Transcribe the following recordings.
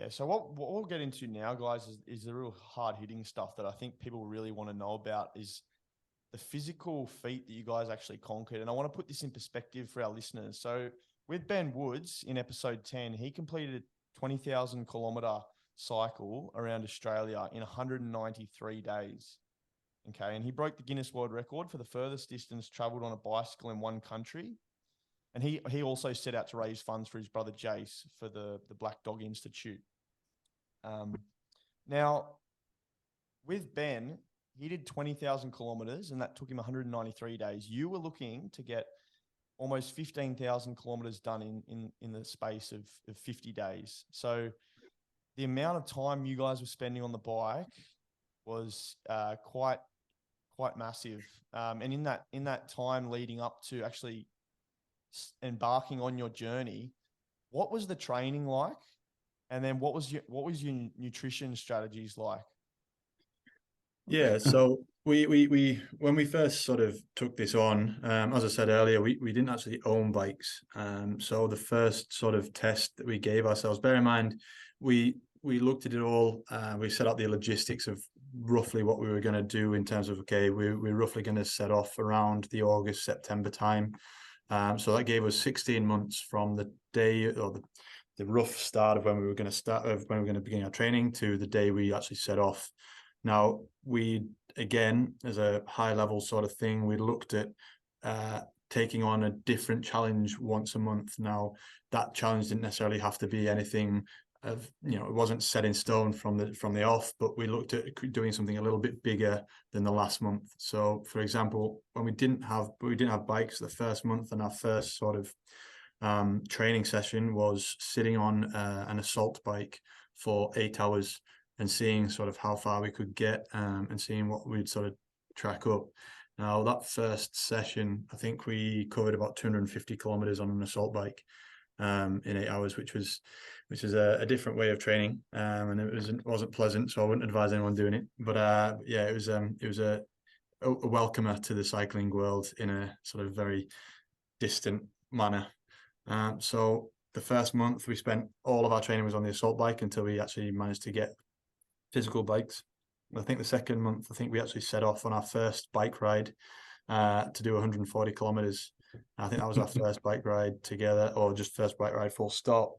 So what we'll get into now, guys, is the real hard-hitting stuff that I think people really want to know about is the physical feat that you guys actually conquered. And I want to put this in perspective for our listeners. So with Ben Woods in episode 10, he completed a 20,000 kilometer cycle around Australia in 193 days. Okay. And he broke the Guinness World Record for the furthest distance traveled on a bicycle in one country. And he also set out to raise funds for his brother Jace for the Black Dog Institute. Now, with Ben, he did 20,000 kilometers, and that took him 193 days. You were looking to get almost 15,000 kilometers done in the space of 50 days. So the amount of time you guys were spending on the bike was quite massive. And in that time leading up to actually embarking on your journey, what was the training like? And then what was your nutrition strategies like? Yeah, so we when we first sort of took this on, as I said earlier, we didn't actually own bikes. So the first sort of test that we gave ourselves, bear in mind, we looked at it all. We set out the logistics of roughly what we were going to do in terms of, okay, we're roughly going to set off around the August, September time. So that gave us 16 months from the day or the rough start of when we were going to begin our training to the day we actually set off. Now, we, again, as a high level sort of thing, we looked at taking on a different challenge once a month. Now, that challenge didn't necessarily have to be anything of, it wasn't set in stone from the off, but we looked at doing something a little bit bigger than the last month. So, for example, when we didn't have bikes the first month, and our first sort of training session was sitting on an assault bike for 8 hours and seeing sort of how far we could get and seeing what we'd sort of track up. Now, that first session, I think we covered about 250 kilometers on an assault bike in 8 hours, which is a different way of training, and it wasn't pleasant, so I wouldn't advise anyone doing it. But yeah, it was a welcomer to the cycling world in a sort of very distant manner. So the first month we spent, all of our training was on the assault bike until we actually managed to get physical bikes. I think the second month, we actually set off on our first bike ride to do 140 kilometers. I think that was our first bike ride together, or just first bike ride full stop.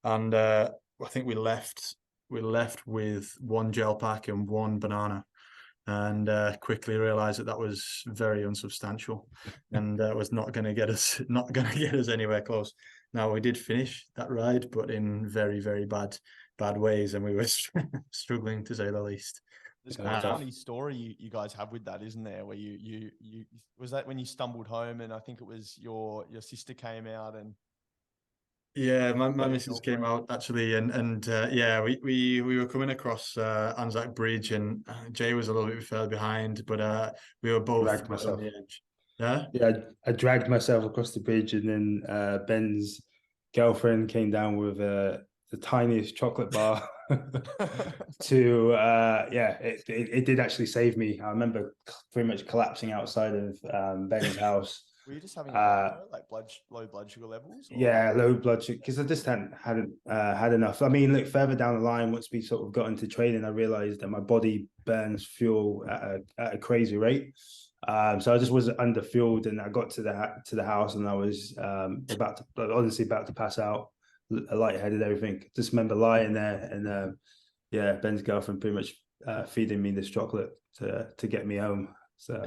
And I think we left with one gel pack and one banana, and quickly realized that was very unsubstantial and was not going to get us anywhere close. Now, we did finish that ride, but in very, very bad ways, and we were struggling, to say the least. There's quite a funny story you guys have with that, isn't there? Where you was that when you stumbled home, and I think it was your sister came out and. Yeah, my missus came out actually, and yeah, we were coming across Anzac Bridge, and Jay was a little bit further behind, but we were both on the edge. Yeah, I dragged myself across the bridge, and then Ben's girlfriend came down with the tiniest chocolate bar to it did actually save me. I remember pretty much collapsing outside of Ben's house. Were you just having like low blood sugar levels? Or? Yeah, low blood sugar, because I just hadn't had enough. I mean, look, further down the line, once we sort of got into training, I realized that my body burns fuel at a crazy rate. So I just was underfueled, and I got to the house, and I was about to pass out, lightheaded, everything. Just remember lying there, and Ben's girlfriend pretty much feeding me this chocolate to get me home. So.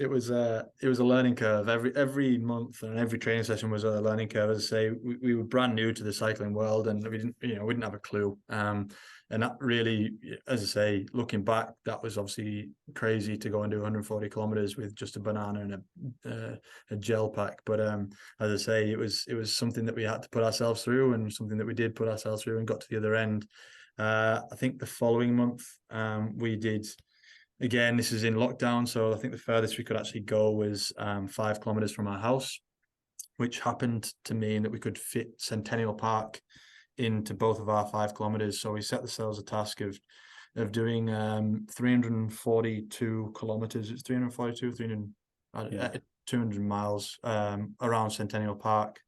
It was a learning curve. Every month and every training session was a learning curve. As I say, we were brand new to the cycling world, and we didn't have a clue. And that really, as I say, looking back, that was obviously crazy to go and do 140 kilometers with just a banana and a gel pack. But as I say, it was something that we had to put ourselves through, and something that we did put ourselves through, and got to the other end. I think the following month we did. Again, this is in lockdown, so I think the furthest we could actually go was 5 kilometers from our house, which happened to mean that we could fit Centennial Park into both of our 5 kilometers. So we set ourselves a task of doing 342 kilometers. It's 200 miles around Centennial Park,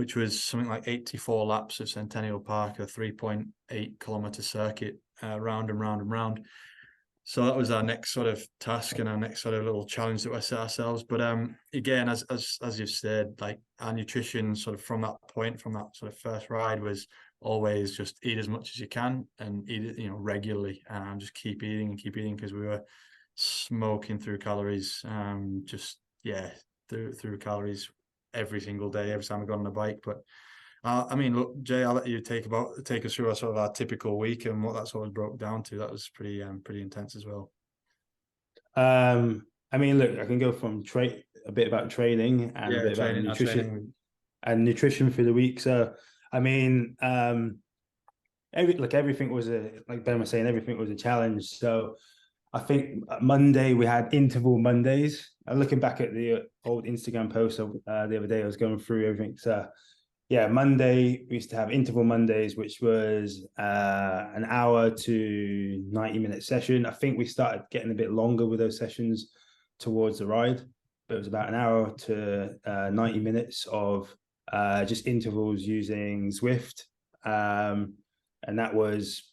which was something like 84 laps of Centennial Park, a 3.8-kilometer circuit, round and round and round. So that was our next sort of task and our next sort of little challenge that we set ourselves. But again, as you've said, like our nutrition sort of from that point, from that sort of first ride, was always just eat as much as you can and eat it, regularly, and just keep eating because we were smoking through calories, through calories every single day, every time I got on a bike. But I mean, look, Jay, I'll let you take us through our typical week and what that sort of broke down to. That was pretty intense as well. I mean, look, I can go from a bit about training and a bit about nutrition for the week. So, I mean, everything was like Ben was saying, everything was a challenge. So, I think Monday we had interval Mondays. Looking back at the old Instagram post the other day, I was going through everything. So, yeah, Monday we used to have interval Mondays, which was an hour to 90-minute session. I think we started getting a bit longer with those sessions towards the ride, but it was about an hour to 90 minutes of just intervals using Zwift, and that was,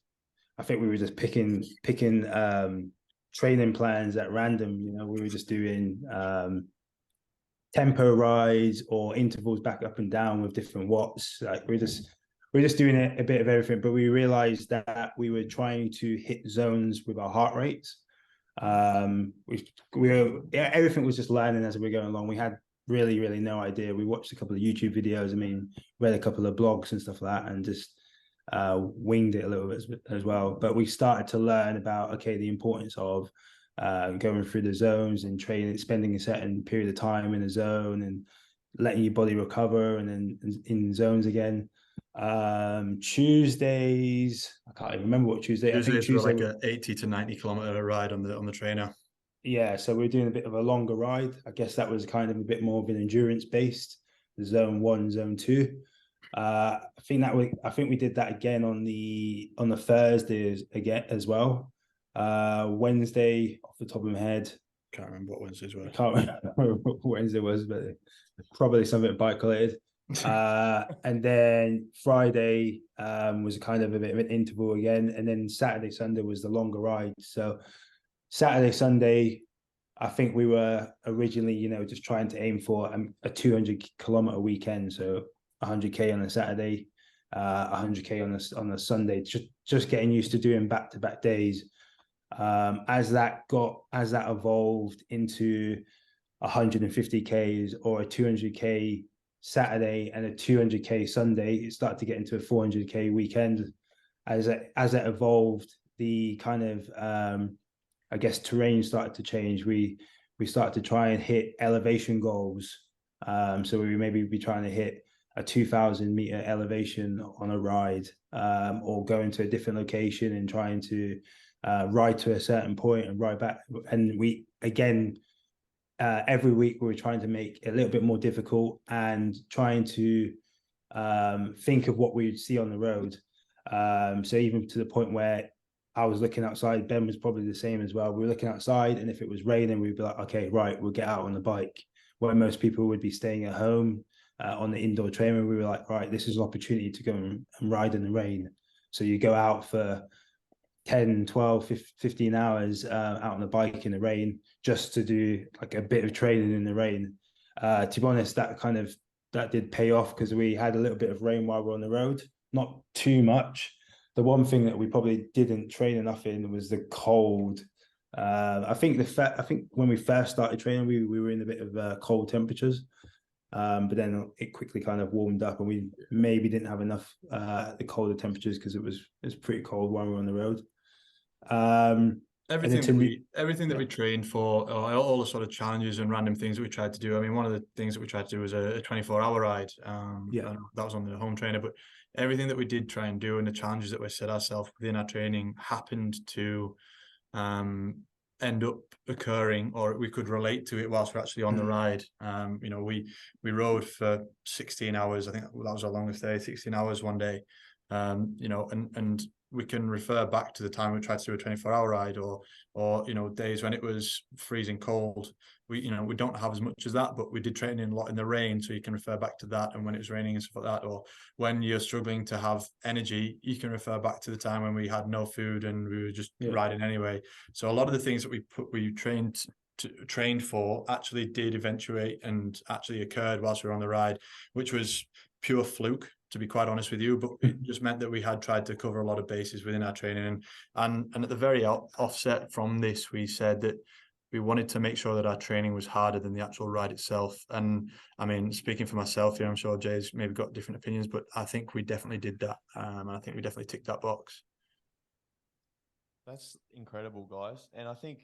I think we were just picking training plans at random. We were just doing tempo rides or intervals back up and down with different watts. Like we're just doing a bit of everything, but we realized that we were trying to hit zones with our heart rates. Everything was just learning as we were going along. We had really no idea. We watched a couple of YouTube videos, read a couple of blogs and stuff like that, and just winged it a little bit as well. But we started to learn about the importance of going through the zones and training, spending a certain period of time in a zone and letting your body recover, and then in zones again. Tuesdays, I can't even remember what Tuesday. I think Tuesday like a 80 to 90-kilometer ride on the trainer. Yeah, so we're doing a bit of a longer ride. I guess that was kind of a bit more of an endurance based, zone 1, zone 2. I think we did that again on the Thursdays again as well. Wednesday, off the top of my head, can't remember what Wednesdays were. I can't remember what Wednesday was, but probably something bike related. And then Friday was kind of a bit of an interval again, and then Saturday, Sunday was the longer ride. So Saturday, Sunday, I think we were originally, just trying to aim for a 200-kilometer weekend. So 100K on a Saturday, 100K on a Sunday. Just getting used to doing back-to-back days. As that evolved into 150Ks or a 200K Saturday and a 200K Sunday, it started to get into a 400K weekend. As it evolved, the kind of I guess terrain started to change. We started to try and hit elevation goals. So we maybe be trying to hit a 2,000-meter elevation on a ride, or go into a different location and trying to ride to a certain point and ride back. And we again, every week we were trying to make it a little bit more difficult and trying to think of what we would see on the road. So even to the point where I was looking outside, Ben was probably the same as well. We were looking outside, and if it was raining, we'd be like, okay, right, we'll get out on the bike. Where most people would be staying at home on the indoor trainer, we were like, right, this is an opportunity to go and ride in the rain. So you go out for 10, 12, 15 hours out on the bike in the rain just to do like a bit of training in the rain. To be honest, that did pay off, because we had a little bit of rain while we were on the road, not too much. The one thing that we probably didn't train enough in was the cold. I think when we first started training, we were in a bit of cold temperatures, but then it quickly kind of warmed up, and we maybe didn't have enough the colder temperatures because it was pretty cold while we were on the road. Everything that we trained for, all the sort of challenges and random things that we tried to do. I mean, one of the things that we tried to do was a 24-hour ride. That was on the home trainer, but everything that we did try and do and the challenges that we set ourselves within our training happened to end up occurring, or we could relate to it whilst we're actually on the ride. We rode for 16 hours. I think that was our longest day, 16 hours one day. And we can refer back to the time we tried to do a 24-hour ride, or you know, days when it was freezing cold. We, you know, we don't have as much as that, but we did training a lot in the rain, so you can refer back to that. And when it was raining and stuff like that, or when you're struggling to have energy, you can refer back to the time when we had no food and we were just riding anyway. So a lot of the things that we trained for actually did eventuate and actually occurred whilst we were on the ride, which was pure fluke, to be quite honest with you. But it just meant that we had tried to cover a lot of bases within our training. And at the very offset from this, we said that we wanted to make sure that our training was harder than the actual ride itself. And I mean, speaking for myself here, I'm sure Jay's maybe got different opinions, but I think we definitely did that. And I think we definitely ticked that box. That's incredible, guys. And I think,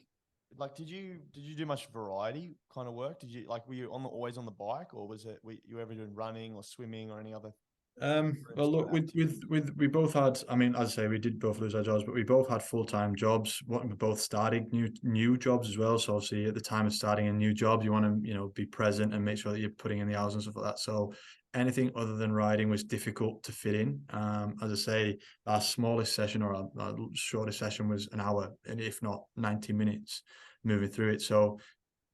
like, did you do much variety kind of work? Did you, like, were you always on the bike, or was it, were you ever doing running or swimming or any other? Well, look, we both had, I mean, as I say, we did both lose our jobs, but we both had full-time jobs. We both started new jobs as well. So obviously at the time of starting a new job, you want to, you know, be present and make sure that you're putting in the hours and stuff like that. So anything other than riding was difficult to fit in. As I say, our smallest session, or our shortest session, was an hour, and if not 90 minutes moving through it. So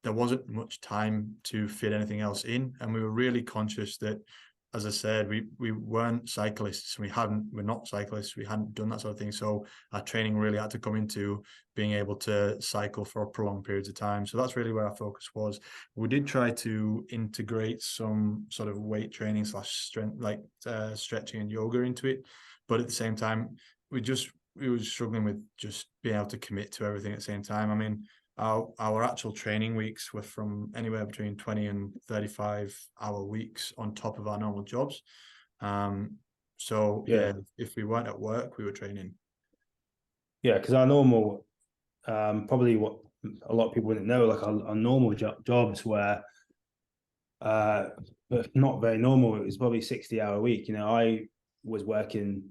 there wasn't much time to fit anything else in. And we were really conscious that, as I said, we weren't cyclists. We're not cyclists. We hadn't done that sort of thing. So our training really had to come into being able to cycle for prolonged periods of time. So that's really where our focus was. We did try to integrate some sort of weight training / strength, like stretching and yoga into it. But at the same time, we were struggling with just being able to commit to everything at the same time. I mean, our actual training weeks were from anywhere between 20 and 35-hour weeks on top of our normal jobs. So if we weren't at work, we were training. Yeah, because our normal, probably what a lot of people wouldn't know, like our normal jobs were not very normal. It was probably 60-hour week. You know, I was working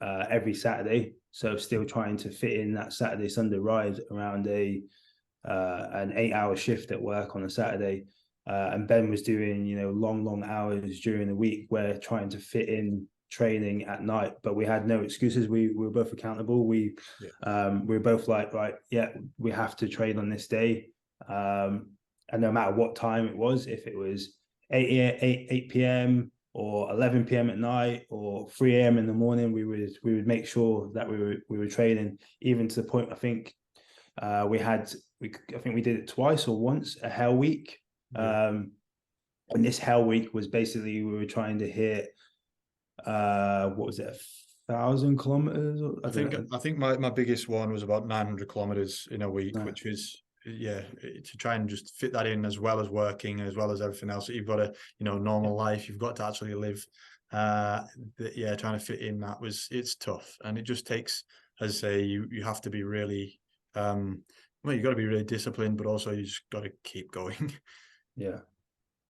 every Saturday, so still trying to fit in that Saturday Sunday ride around an 8-hour shift at work on a Saturday, and Ben was doing, you know, long hours during the week. We're trying to fit in training at night, but we had no excuses. We were both accountable. We were both like, right, yeah, we have to train on this day, and no matter what time it was, if it was 8 p.m. or 11 p.m. at night or 3 a.m. in the morning, we would make sure that we were training, even to the point, I think I think we did it twice or once, a hell week. And this hell week was basically, we were trying to hit what was it, 1,000 kilometers? I think my biggest one was about 900 kilometers in a week, which is, to try and just fit that in, as well as working, as well as everything else that you've got to, you know, normal life, you've got to actually live. Trying to fit in that it's tough, and it just takes, as I say, you have to be really, well, you've got to be really disciplined, but also you just got to keep going. Yeah.